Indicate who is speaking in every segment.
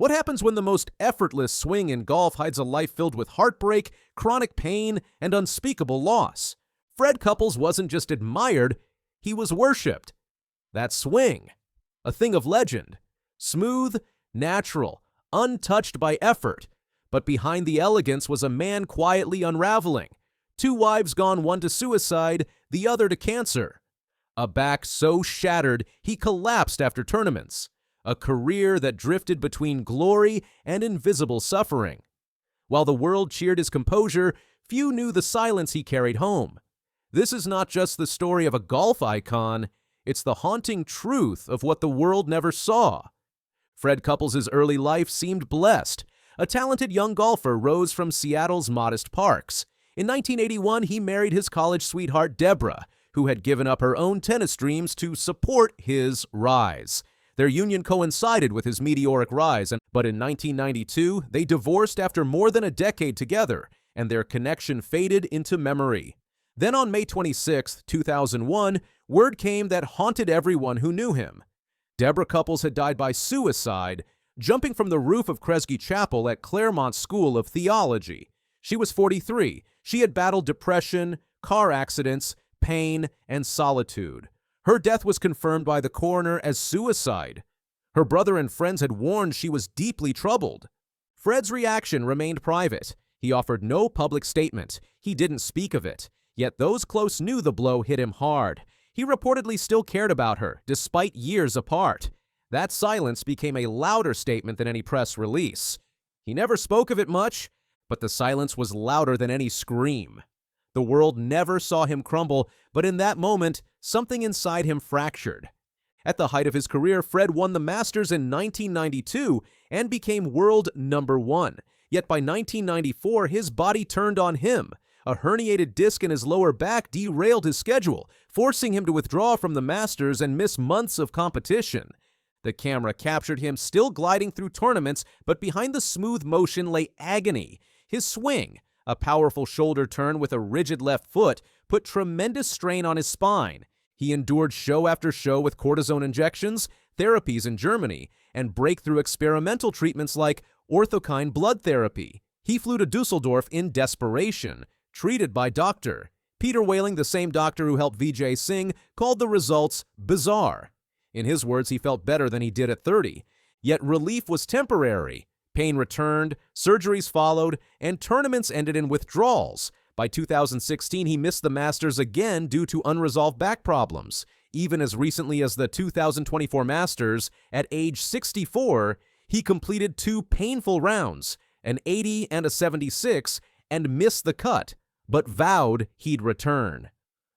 Speaker 1: What happens when the most effortless swing in golf hides a life filled with heartbreak, chronic pain, and unspeakable loss? Fred Couples wasn't just admired, he was worshipped. That swing, a thing of legend. Smooth, natural, untouched by effort. But behind the elegance was a man quietly unraveling. 2 wives gone, one to suicide, the other to cancer. A back so shattered he collapsed after tournaments. A career that drifted between glory and invisible suffering. While the world cheered his composure, few knew the silence he carried home. This is not just the story of a golf icon, it's the haunting truth of what the world never saw. Fred Couples' early life seemed blessed. A talented young golfer rose from Seattle's modest parks. In 1981, he married his college sweetheart Deborah, who had given up her own tennis dreams to support his rise. Their union coincided with his meteoric rise, but in 1992, they divorced after more than a decade together, and their connection faded into memory. Then on May 26, 2001, word came that haunted everyone who knew him. Deborah Couples had died by suicide, jumping from the roof of Kresge Chapel at Claremont School of Theology. She was 43. She had battled depression, car accidents, pain, and solitude. Her death was confirmed by the coroner as suicide. Her brother and friends had warned she was deeply troubled. Fred's reaction remained private. He offered no public statement. He didn't speak of it. Yet those close knew the blow hit him hard. He reportedly still cared about her, despite years apart. That silence became a louder statement than any press release. He never spoke of it much, but the silence was louder than any scream. The world never saw him crumble, but in that moment, something inside him fractured. At the height of his career, Fred won the Masters in 1992 and became world number 1. Yet by 1994, his body turned on him. A herniated disc in his lower back derailed his schedule, forcing him to withdraw from the Masters and miss months of competition. The camera captured him still gliding through tournaments, but behind the smooth motion lay agony. His swing, a powerful shoulder turn with a rigid left foot, put tremendous strain on his spine. He endured show after show with cortisone injections, therapies in Germany, and breakthrough experimental treatments like orthokine blood therapy. He flew to Dusseldorf in desperation, treated by Dr. Peter Whaling, the same doctor who helped Vijay Singh, called the results bizarre. In his words, he felt better than he did at 30. Yet relief was temporary. Pain returned, surgeries followed, and tournaments ended in withdrawals. By 2016, he missed the Masters again due to unresolved back problems. Even as recently as the 2024 Masters, at age 64, he completed 2 painful rounds, an 80 and a 76, and missed the cut, but vowed he'd return.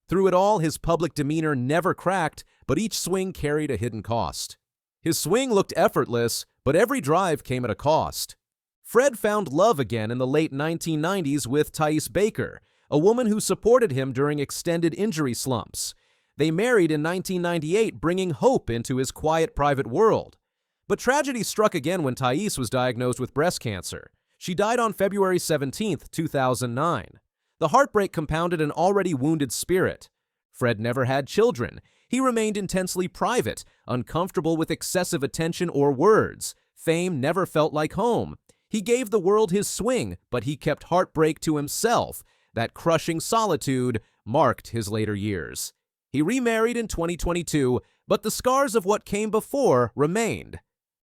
Speaker 1: Through it all, his public demeanor never cracked, but each swing carried a hidden cost. His swing looked effortless, but every drive came at a cost. Fred found love again in the late 1990s with Thais Baker, a woman who supported him during extended injury slumps. They married in 1998, bringing hope into his quiet private world. But tragedy struck again when Thais was diagnosed with breast cancer. She died on February 17, 2009. The heartbreak compounded an already wounded spirit. Fred never had children. He remained intensely private, uncomfortable with excessive attention or words. Fame never felt like home. He gave the world his swing, but he kept heartbreak to himself. That crushing solitude marked his later years. He remarried in 2022, but the scars of what came before remained.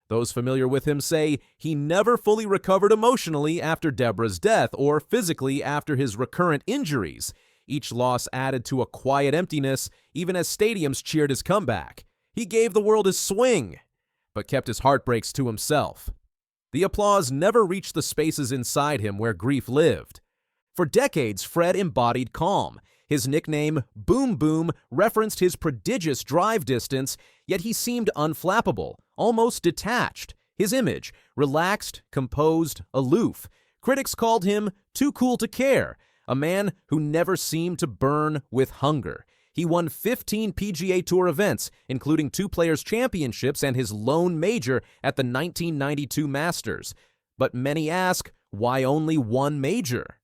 Speaker 1: Those familiar with him say he never fully recovered emotionally after Deborah's death or physically after his recurrent injuries. Each loss added to a quiet emptiness, even as stadiums cheered his comeback. He gave the world his swing, but kept his heartbreaks to himself. The applause never reached the spaces inside him where grief lived. For decades, Fred embodied calm. His nickname, Boom Boom, referenced his prodigious drive distance, yet he seemed unflappable, almost detached. His image, relaxed, composed, aloof. Critics called him too cool to care, a man who never seemed to burn with hunger. He won 15 PGA Tour events, including 2 Players' Championships and his lone major at the 1992 Masters. But many ask, why only one major?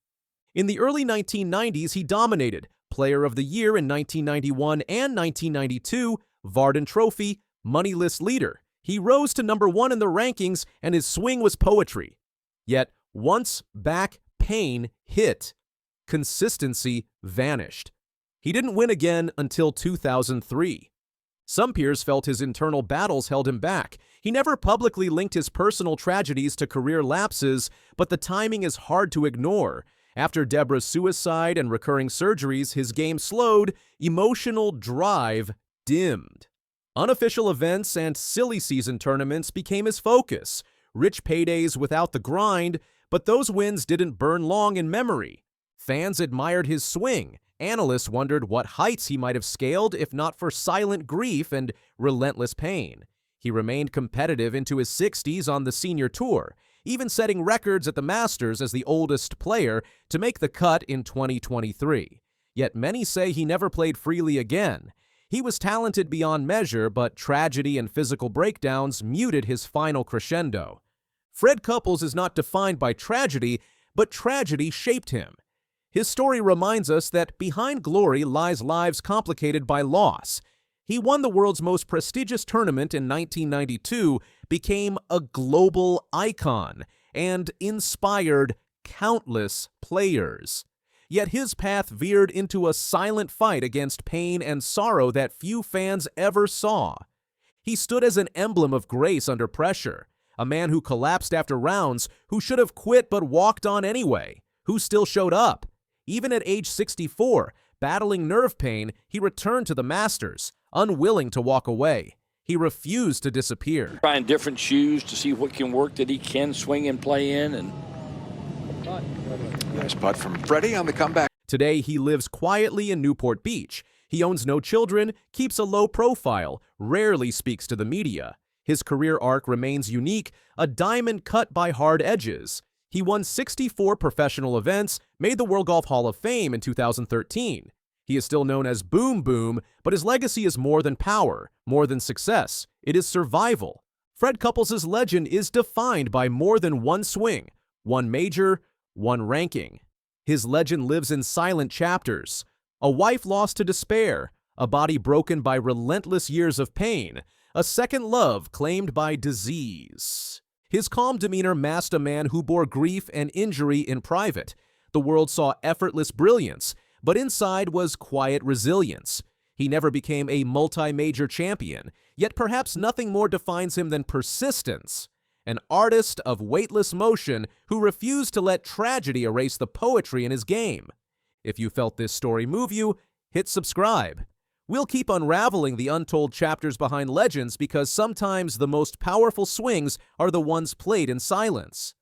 Speaker 1: In the early 1990s, he dominated. Player of the Year in 1991 and 1992, Varden Trophy, moneyless leader. He rose to #1 in the rankings, and his swing was poetry. Yet, once back pain hit, consistency vanished. He didn't win again until 2003. Some peers felt his internal battles held him back. He never publicly linked his personal tragedies to career lapses, but the timing is hard to ignore. After Deborah's suicide and recurring surgeries, his game slowed, emotional drive dimmed. Unofficial events and silly season tournaments became his focus. Rich paydays without the grind, but those wins didn't burn long in memory. Fans admired his swing. Analysts wondered what heights he might have scaled if not for silent grief and relentless pain. He remained competitive into his 60s on the senior tour, even setting records at the Masters as the oldest player to make the cut in 2023. Yet many say he never played freely again. He was talented beyond measure, but tragedy and physical breakdowns muted his final crescendo. Fred Couples is not defined by tragedy, but tragedy shaped him. His story reminds us that behind glory lies lives complicated by loss. He won the world's most prestigious tournament in 1992, became a global icon, and inspired countless players. Yet his path veered into a silent fight against pain and sorrow that few fans ever saw. He stood as an emblem of grace under pressure, a man who collapsed after rounds, who should have quit but walked on anyway, who still showed up. Even at age 64, battling nerve pain, he returned to the Masters, unwilling to walk away. He refused to disappear.
Speaker 2: Trying different shoes to see what can work that he can swing and play in.
Speaker 3: Nice putt from Freddie on the comeback.
Speaker 1: Today, he lives quietly in Newport Beach. He owns no children, keeps a low profile, rarely speaks to the media. His career arc remains unique, a diamond cut by hard edges. He won 64 professional events, made the World Golf Hall of Fame in 2013. He is still known as Boom Boom, but his legacy is more than power, more than success. It is survival. Fred Couples' legend is defined by more than one swing, one major, one ranking. His legend lives in silent chapters. A wife lost to despair, a body broken by relentless years of pain, a second love claimed by disease. His calm demeanor masked a man who bore grief and injury in private. The world saw effortless brilliance, but inside was quiet resilience. He never became a multi-major champion, yet perhaps nothing more defines him than persistence. An artist of weightless motion who refused to let tragedy erase the poetry in his game. If you felt this story move you, hit subscribe. We'll keep unraveling the untold chapters behind legends because sometimes the most powerful swings are the ones played in silence.